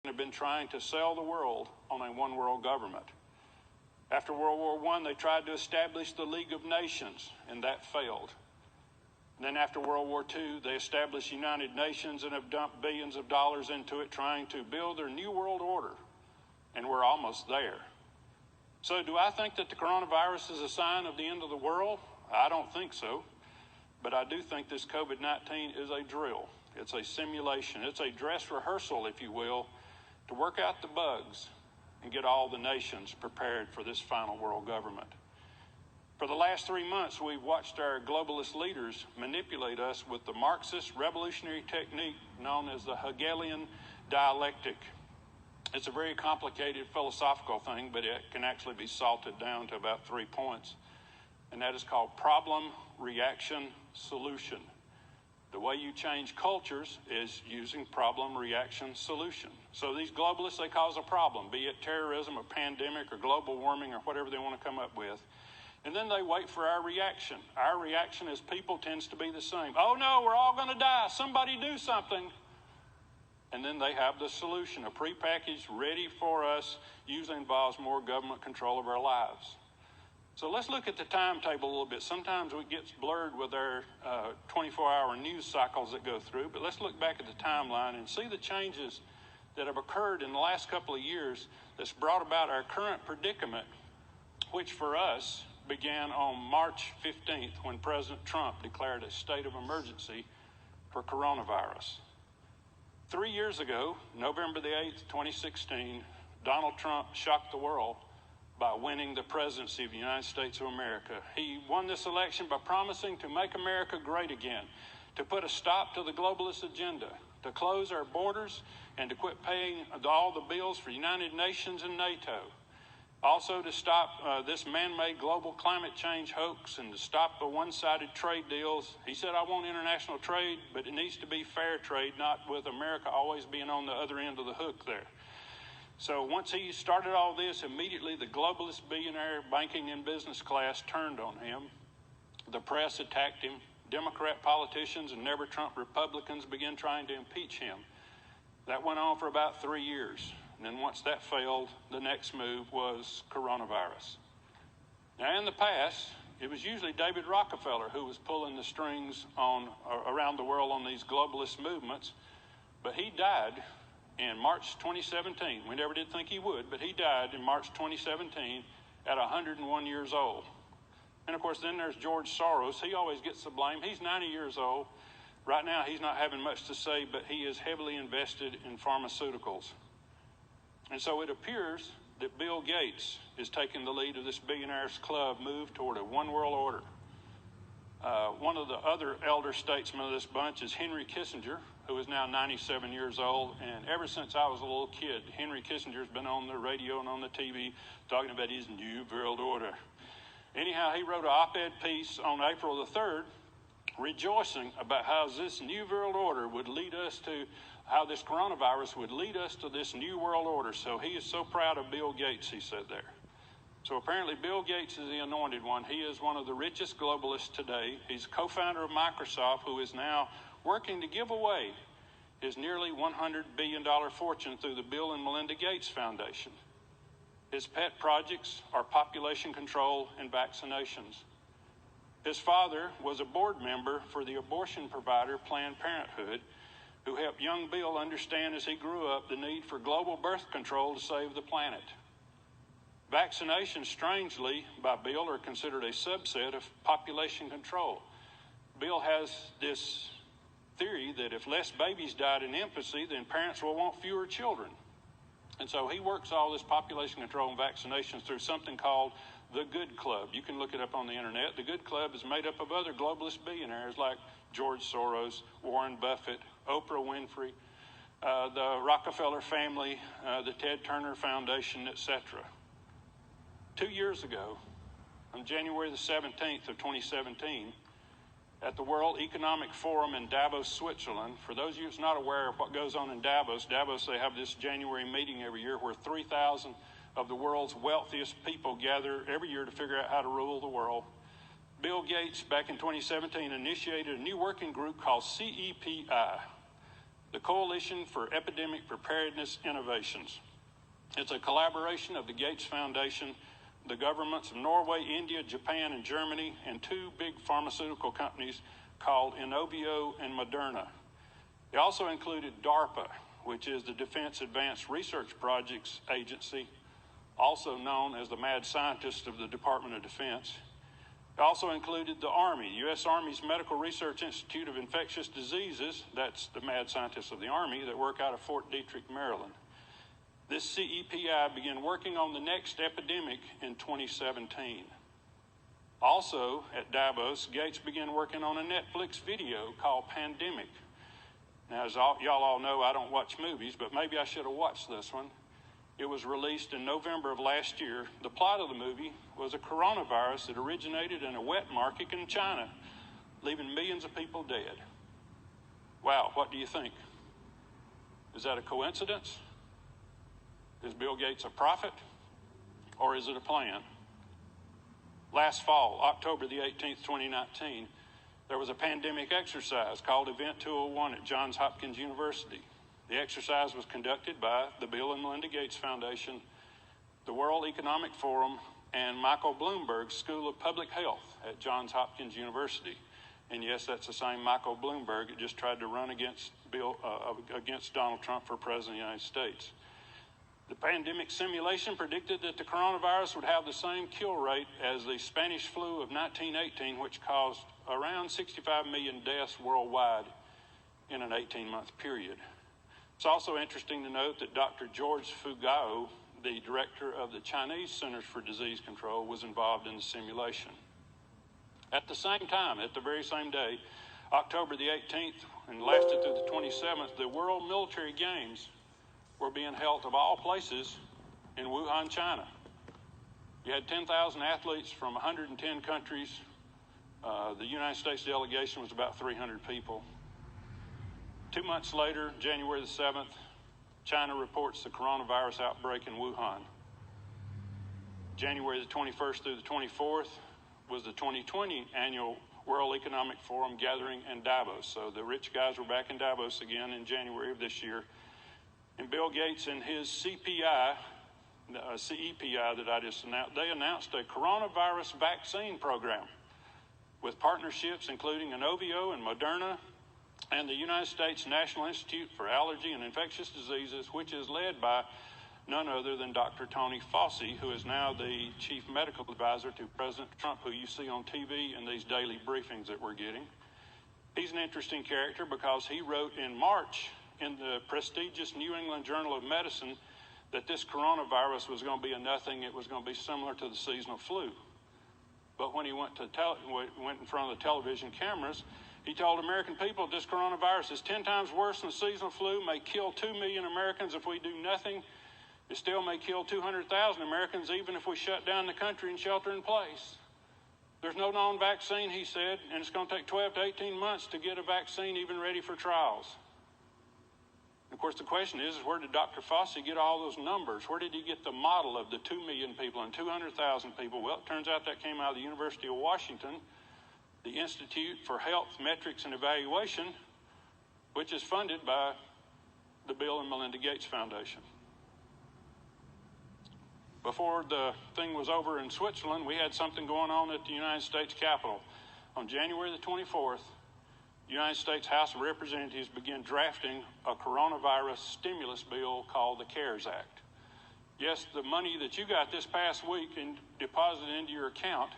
have been trying to sell the world on a one-world government. After World War I, they tried to establish the League of Nations, and that failed. And then after World War II, they established the United Nations and have dumped billions of dollars into it, trying to build their new world order, and we're almost there. So do I think that the coronavirus is a sign of the end of the world? I don't think so. But I do think this COVID-19 is a drill. It's a simulation. It's a dress rehearsal, if you will, to work out the bugs and get all the nations prepared for this final world government. For the last 3 months, we've watched our globalist leaders manipulate us with the Marxist revolutionary technique known as the Hegelian dialectic. It's a very complicated philosophical thing, but it can actually be salted down to about 3 points. And that is called problem, reaction, solution. The way you change cultures is using problem, reaction, solution. So these globalists, they cause a problem, be it terrorism or pandemic or global warming or whatever they want to come up with. And then they wait for our reaction. Our reaction as people tends to be the same. Oh no, we're all going to die. Somebody do something. And then they have the solution, a prepackaged, ready for us, usually involves more government control of our lives. So let's look at the timetable a little bit. Sometimes it gets blurred with our 24-hour news cycles that go through, but let's look back at the timeline and see the changes that have occurred in the last couple of years that's brought about our current predicament, which for us began on March 15th when President Trump declared a state of emergency for coronavirus. 3 years ago, November the 8th, 2016, Donald Trump shocked the world by winning the presidency of the United States of America. He won this election by promising to make America great again, to put a stop to the globalist agenda, to close our borders, and to quit paying all the bills for the United Nations and NATO. Also to stop this man-made global climate change hoax and to stop the one-sided trade deals. He said, I want international trade, but it needs to be fair trade, not with America always being on the other end of the hook there. So once he started all this, immediately the globalist billionaire banking and business class turned on him. The press attacked him. Democrat politicians and never Trump Republicans began trying to impeach him. That went on for about 3 years. And then once that failed, the next move was coronavirus. Now in the past, it was usually David Rockefeller who was pulling the strings around the world on these globalist movements, but he died in March 2017. We never did think he would, but he died in March 2017 at 101 years old. And of course, then there's George Soros. He always gets the blame. He's 90 years old. Right now, he's not having much to say, but he is heavily invested in pharmaceuticals. And so it appears that Bill Gates is taking the lead of this billionaires club move toward a one world order. One of the other elder statesmen of this bunch is Henry Kissinger, who is now 97 years old. And ever since I was a little kid, Henry Kissinger's been on the radio and on the TV talking about his new world order. Anyhow, he wrote an op-ed piece on April the 3rd, rejoicing about how this new world order would lead us to, how this coronavirus would lead us to this new world order. So he is so proud of Bill Gates, he said there. So apparently Bill Gates is the anointed one. He is one of the richest globalists today. He's co-founder of Microsoft, who is now working to give away his nearly $100 billion fortune through the Bill and Melinda Gates Foundation. His pet projects are population control and vaccinations. His father was a board member for the abortion provider Planned Parenthood, who helped young Bill understand as he grew up the need for global birth control to save the planet. Vaccinations, strangely, by Bill, are considered a subset of population control. Bill has this theory that if less babies died in infancy, then parents will want fewer children. And so he works all this population control and vaccinations through something called the Good Club. You can look it up on the internet. The Good Club is made up of other globalist billionaires like George Soros, Warren Buffett, Oprah Winfrey, the Rockefeller family, the Ted Turner Foundation, etc. 2 years ago, on January the 17th of 2017, at the World Economic Forum in Davos, Switzerland. For those of you who's not aware of what goes on in Davos, they have this January meeting every year where 3,000 of the world's wealthiest people gather every year to figure out how to rule the world. Bill Gates, back in 2017, initiated a new working group called CEPI. the Coalition for Epidemic Preparedness Innovations. It's a collaboration of the Gates Foundation, the governments of Norway, India, Japan, and Germany, and two big pharmaceutical companies called Inovio and Moderna. They also included DARPA, which is the Defense Advanced Research Projects Agency, also known as the mad scientists of the Department of Defense. It also included the Army, U.S. Army's Medical Research Institute of Infectious Diseases. That's the mad scientists of the Army that work out of Fort Detrick, Maryland. This CEPI began working on the next epidemic in 2017. Also, at Davos, Gates began working on a Netflix video called Pandemic. Now, as y'all all know, I don't watch movies, but maybe I should have watched this one. It was released in November of last year. The plot of the movie was a coronavirus that originated in a wet market in China, leaving millions of people dead. Wow, what do you think? Is that a coincidence? Is Bill Gates a prophet? Or is it a plan? Last fall, October the 18th, 2019, there was a pandemic exercise called Event 201 at Johns Hopkins University. The exercise was conducted by the Bill and Melinda Gates Foundation, the World Economic Forum, and Michael Bloomberg's School of Public Health at Johns Hopkins University. And yes, that's the same Michael Bloomberg that just tried to run against Donald Trump for President of the United States. The pandemic simulation predicted that the coronavirus would have the same kill rate as the Spanish flu of 1918, which caused around 65 million deaths worldwide in an 18-month period. It's also interesting to note that Dr. George Fugao, the director of the Chinese Centers for Disease Control, was involved in the simulation. At the same time, at the very same day, October the 18th and lasted through the 27th, the World Military Games were being held of all places in Wuhan, China. You had 10,000 athletes from 110 countries. The United States delegation was about 300 people. 2 months later, January the 7th, China reports the coronavirus outbreak in Wuhan. January the 21st through the 24th was the 2020 annual World Economic Forum gathering in Davos. So the rich guys were back in Davos again in January of this year. And Bill Gates and his CEPI that I just announced, they announced a coronavirus vaccine program with partnerships including Inovio and Moderna and the United States National Institute for Allergy and Infectious Diseases, which is led by none other than Dr. Tony Fauci, who is now the chief medical advisor to President Trump, who you see on TV in these daily briefings that we're getting. He's an interesting character because he wrote in March in the prestigious New England Journal of Medicine that this coronavirus was going to be a nothing. It was going to be similar to the seasonal flu. But when he went in front of the television cameras, he told American people this coronavirus is 10 times worse than the seasonal flu, may kill 2 million Americans if we do nothing. It still may kill 200,000 Americans even if we shut down the country and shelter in place. There's no known vaccine, he said, and it's going to take 12 to 18 months to get a vaccine even ready for trials. Of course, the question is where did Dr. Fauci get all those numbers? Where did he get the model of the 2 million people and 200,000 people? Well, it turns out that came out of the University of Washington, the Institute for Health Metrics and Evaluation, which is funded by the Bill and Melinda Gates Foundation. Before the thing was over in Switzerland, we had something going on at the United States Capitol. On January the 24th, the United States House of Representatives began drafting a coronavirus stimulus bill called the CARES Act. Yes, the money that you got this past week and deposited into your account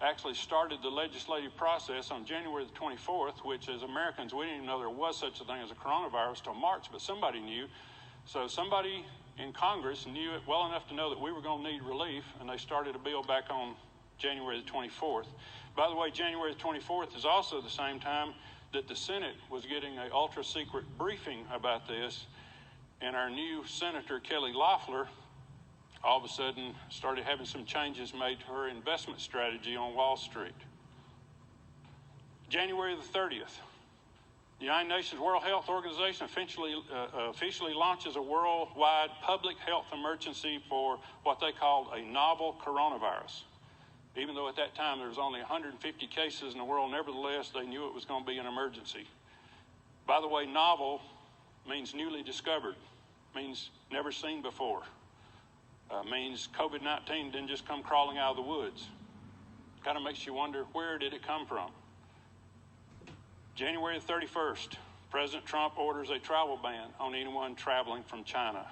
actually started the legislative process on January the 24th, which as Americans, we didn't even know there was such a thing as a coronavirus till March, but somebody knew. So somebody in Congress knew it well enough to know that we were going to need relief, and they started a bill back on January the 24th. By the way, January the 24th is also the same time that the Senate was getting an ultra-secret briefing about this, and our new Senator, Kelly Loeffler, all of a sudden started having some changes made to her investment strategy on Wall Street. January the 30th, the United Nations World Health Organization officially launches a worldwide public health emergency for what they called a novel coronavirus. Even though at that time there was only 150 cases in the world, nevertheless, they knew it was going to be an emergency. By the way, novel means newly discovered, means never seen before, means COVID-19 didn't just come crawling out of the woods. Kind of makes you wonder, where did it come from? January 31st, President Trump orders a travel ban on anyone traveling from China.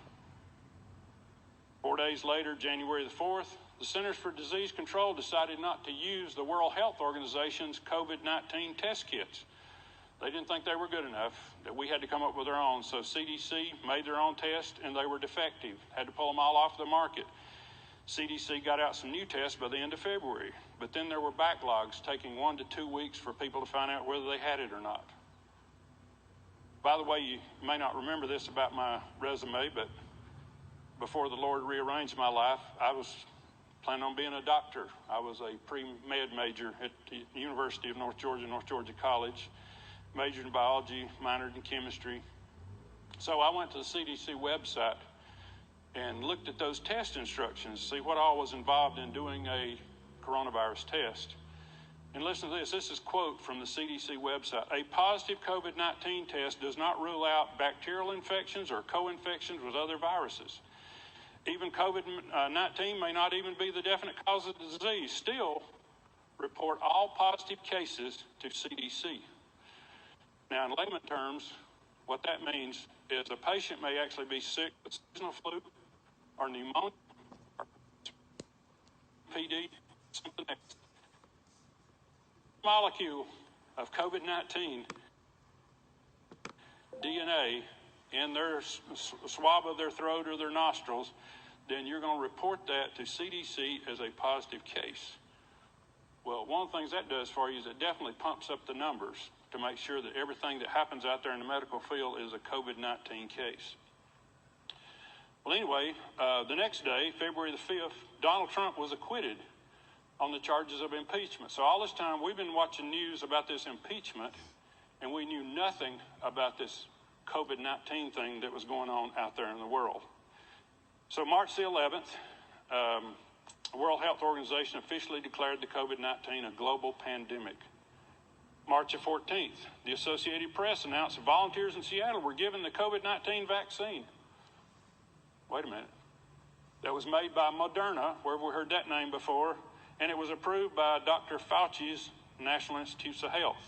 4 days later, January the 4th, the Centers for Disease Control decided not to use the World Health Organization's COVID-19 test kits. They didn't think they were good enough, that we had to come up with our own. So CDC made their own test, and they were defective. Had to pull them all off the market. CDC got out some new tests by the end of February, but then there were backlogs taking 1 to 2 weeks for people to find out whether they had it or not. By the way, you may not remember this about my resume, but before the Lord rearranged my life, I was planning on being a doctor. I was a pre-med major at the University of North Georgia College, majored in biology, minored in chemistry. So I went to the CDC website and looked at those test instructions, see what all was involved in doing a coronavirus test. And listen to this. This is a quote from the CDC website. A positive COVID-19 test does not rule out bacterial infections or co-infections with other viruses. Even COVID-19 may not even be the definite cause of the disease. Still, report all positive cases to CDC. Now, in layman terms, what that means is a patient may actually be sick with seasonal flu or pneumonia or PD, something else. Molecule of COVID-19 DNA in their swab of their throat or their nostrils, then you're going to report that to CDC as a positive case. Well, one of the things that does for you is it definitely pumps up the numbers to make sure that everything that happens out there in the medical field is a COVID-19 case. Well, anyway, the next day, February the 5th, Donald Trump was acquitted on the charges of impeachment. So all this time, we've been watching news about this impeachment, and we knew nothing about this COVID-19 thing that was going on out there in the world. So March the 11th, the World Health Organization officially declared the COVID-19 a global pandemic. March the 14th, the Associated Press announced that volunteers in Seattle were given the COVID-19 vaccine. Wait a minute. That was made by Moderna, where we heard that name before, and it was approved by Dr. Fauci's National Institutes of Health.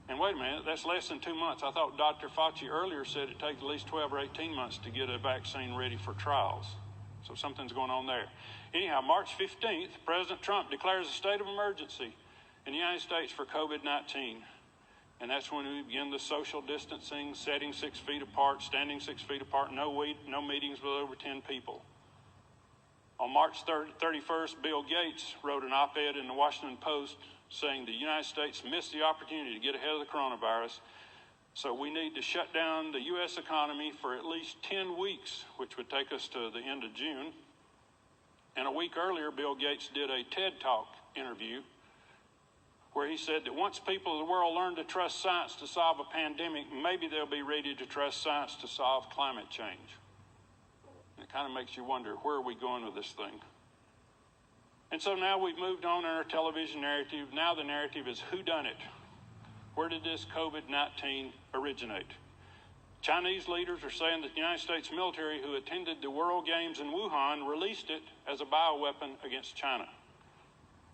And wait a minute, that's less than 2 months. I thought Dr. Fauci earlier said it takes at least 12 or 18 months to get a vaccine ready for trials. So something's going on there. Anyhow, March 15th, President Trump declares a state of emergency in the United States for COVID-19. And that's when we begin the social distancing, setting 6 feet apart, standing 6 feet apart, no meetings with over 10 people. On March 31st, Bill Gates wrote an op-ed in the Washington Post saying the United States missed the opportunity to get ahead of the coronavirus, so we need to shut down the U.S. economy for at least 10 weeks, which would take us to the end of June. And a week earlier, Bill Gates did a TED Talk interview where he said that once people of the world learn to trust science to solve a pandemic, maybe they'll be ready to trust science to solve climate change. And it kind of makes you wonder, where are we going with this thing? And so now we've moved on in our television narrative. Now the narrative is whodunit. Where did this COVID-19 originate? Chinese leaders are saying that the United States military who attended the World Games in Wuhan released it as a bioweapon against China.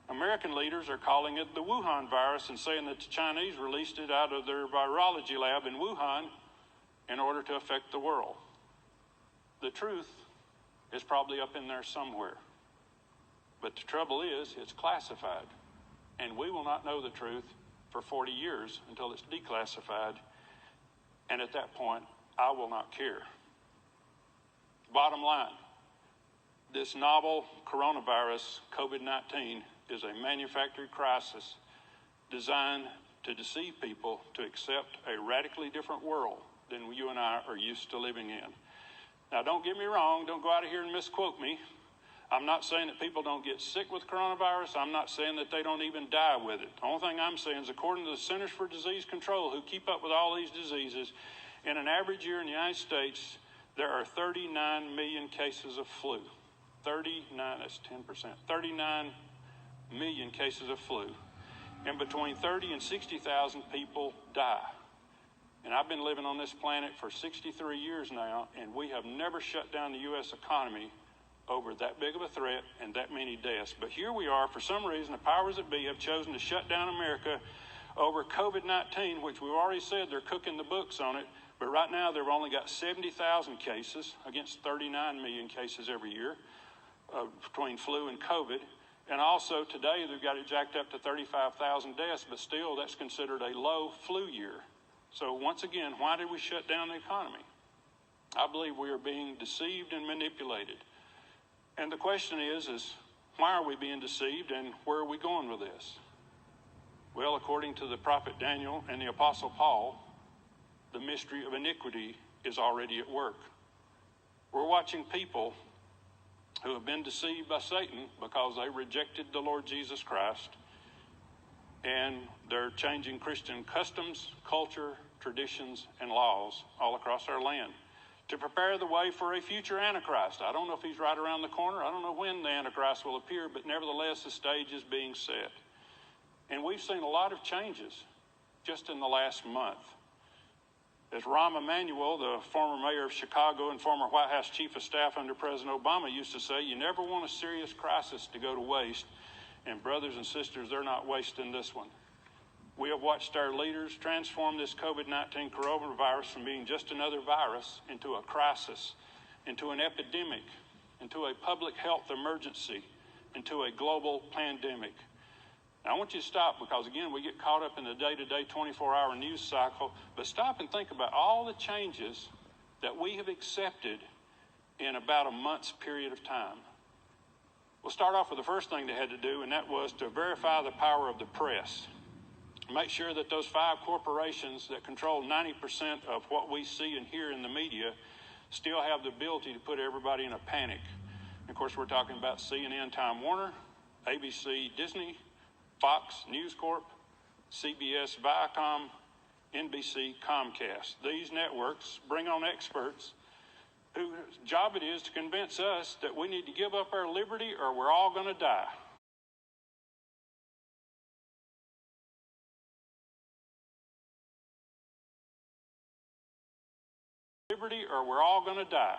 American leaders are calling it the Wuhan virus and saying that the Chinese released it out of their virology lab in Wuhan in order to affect the world. The truth is probably up in there somewhere. But the trouble is, it's classified. And we will not know the truth for 40 years until it's declassified. And at that point, I will not care. Bottom line, this novel coronavirus, COVID-19, is a manufactured crisis designed to deceive people to accept a radically different world than you and I are used to living in. Now, don't get me wrong. Don't go out of here and misquote me. I'm not saying that people don't get sick with coronavirus. I'm not saying that they don't even die with it. The only thing I'm saying is, according to the Centers for Disease Control, who keep up with all these diseases, in an average year in the United States, there are 39 million cases of flu. 39, that's 10%. 39 million cases of flu. And between 30 and 60,000 people die. And I've been living on this planet for 63 years now, and we have never shut down the U.S. economy over that big of a threat and that many deaths. But here we are, for some reason, the powers that be have chosen to shut down America over COVID-19, which we've already said they're cooking the books on it. But right now, they've only got 70,000 cases against 39 million cases every year between flu and COVID. And also today, they've got it jacked up to 35,000 deaths, but still that's considered a low flu year. So once again, why did we shut down the economy? I believe we are being deceived and manipulated. And the question is why are we being deceived and where are we going with this? Well, according to the prophet Daniel and the apostle Paul, the mystery of iniquity is already at work. We're watching people who have been deceived by Satan because they rejected the Lord Jesus Christ, and they're changing Christian customs, culture, traditions, and laws all across our land to prepare the way for a future Antichrist. I don't know if he's right around the corner. I don't know when the Antichrist will appear, but nevertheless, the stage is being set. And we've seen a lot of changes just in the last month. As Rahm Emanuel, the former mayor of Chicago and former White House chief of staff under President Obama, used to say, you never want a serious crisis to go to waste. And brothers and sisters, they're not wasting this one. We have watched our leaders transform this COVID-19 coronavirus from being just another virus into a crisis, into an epidemic, into a public health emergency, into a global pandemic. Now, I want you to stop because, again, we get caught up in the day-to-day 24-hour news cycle, but stop and think about all the changes that we have accepted in about a month's period of time. We'll start off with the first thing they had to do, and that was to verify the power of the press. Make sure that those 5 corporations that control 90% of what we see and hear in the media still have the ability to put everybody in a panic. And of course, we're talking about CNN, Time Warner, ABC, Disney, Fox, News Corp, CBS, Viacom, NBC, Comcast. These networks bring on experts whose job it is to convince us that we need to give up our liberty or we're all going to die. Liberty or we're all going to die.